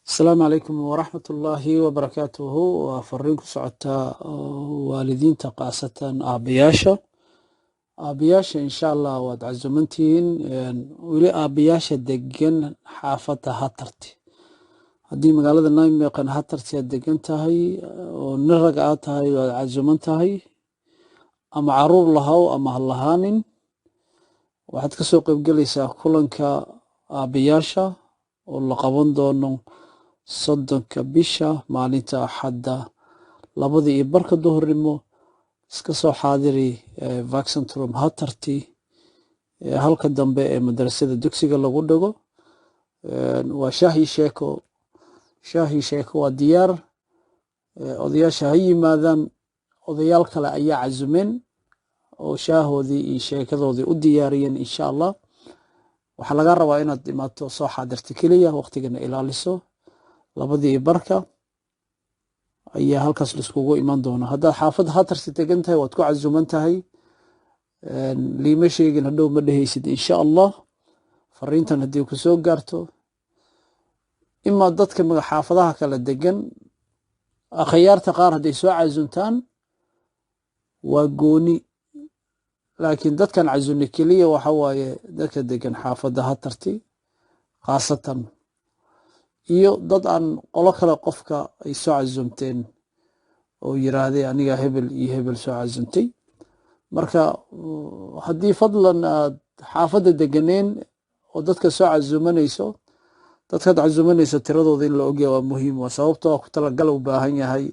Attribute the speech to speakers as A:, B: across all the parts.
A: السلام عليكم ورحمة الله وبركاته وفرينكم سعودة والدين تقاسة آبياشا إن شاء الله وادعزمنتين ولي آبياشا دقن حافظة هاترتي هدي مقالة النايم يقن هاترتي دقن تاهي ونرقع تاهي وادعزمن تاهي أما عرور لهاو أما هاللهانين waxaad ka soo qayb galaysaa kulanka aabayaasha oo la qaban doono 30 bisha maalinta axadda 2:00 duhurnimo iska soo xaadiri Vaxentrum Hatarti halka dambe ee madrasada dugsiga lagu dhago waa shaahi sheeko waa diyaar odayaasha ha yimaadaan odayaal kale ayaa cazumeen oo shaahoodii iyo sheekadoodii u diyaariyeen insha Allah waxa laga rabaa inaad imaato soo xaadirta kaliya waqtigana ilaaliso 2:00 ayaa halkaas la iskugu iman doona hadda xaafada Hatarti degan tahay waad ku cazuman tahay liima sheegin hadhow ma dhahaysid insha Allah fariintan hadii ku soo gaarto ima dadka xaafadaha kala degan akhyaarta qaar haday soo cazuntaan waa gooni laakiin dadkan cazuni kaliya waxa waaye dadka degan xaafada Hatarti khaasatan iyo dad aan qolo kale qofka ay soo cazumteen oo yiraahdeen aniga hebel iyo hebel soo cazumtay marka hadii fadlan xaafada deganeen oo dadka soo cazumanayso dadka cazumanayso tiradooda in la ogaado waa muhiim waa sababtoo ku tala gal u baahan yahay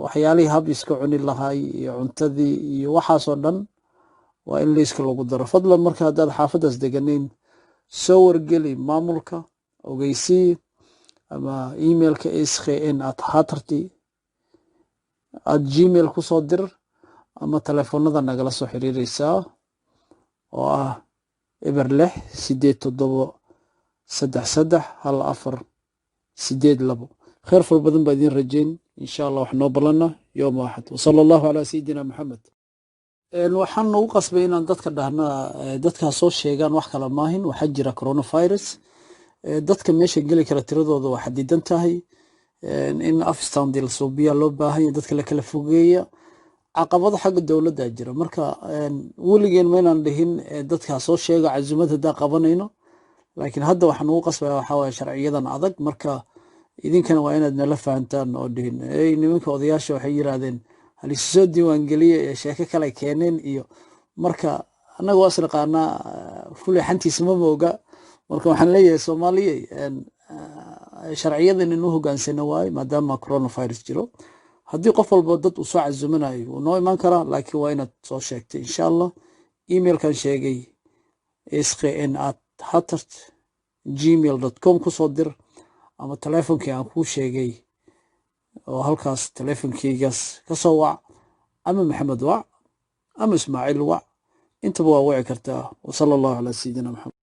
A: waxyaalihi hab iska cuni lahay iyo cuntadii iyo waxaas oo dhan waa in liiska lagu daro fadlan marka hadaad xaafadaas deganeen soo wargeli maamulka ogeysii ama emailka skn@hatarti@gmail ku soo dir ama telefoonada nagala soo xiriiraysaa oo ah eber 6 خير في البدن بعدين رجين إن شاء الله وحنا بلنا يوم واحد وصلى الله على سيدنا محمد waxaan ugu qasbay inaan dadka dhahna dadka soo sheegan wax kala maahin waxa jira coronavirus dadka meesha gali kara tiradooda waxa diidan tahay in afstaan dil suubiya loo baahan dadka la kala fogeeyo caqabado xagga dawladda jira marka waligeen ma inaan dhihin dadka soo sheega cazumada da qabanayno laakiin hadda waxaan ugu qasbay waxa way sharciyadan adag marka idinkana waa inaad nala fahantaan oo dhihin nimanka odayaasha waxay yiraahdeen halisoo diiwaan galiye sheeko kale keeneen iyo marka anagu asal qaana fuleexantiisa ma mooga marka waxaan leeyahay Soomaaliyeey sharciyadan inuu hogaansano waay maadaama coronavirus jiro hadii qof walba dad u soo cazumanayo uu noo iman kara laakiin waa inaad soo sheegtay insha Allah emailkan sheegay skn@hatart@gmail.com ku soo dir ama telefonkii aan ku sheegay oo halkaas telefonkeygaas ka soo wac ama Maxamed wac ama Ismaaciil wac intaba waa wici kartaa wa sallallahu ala sayyidina Muhammad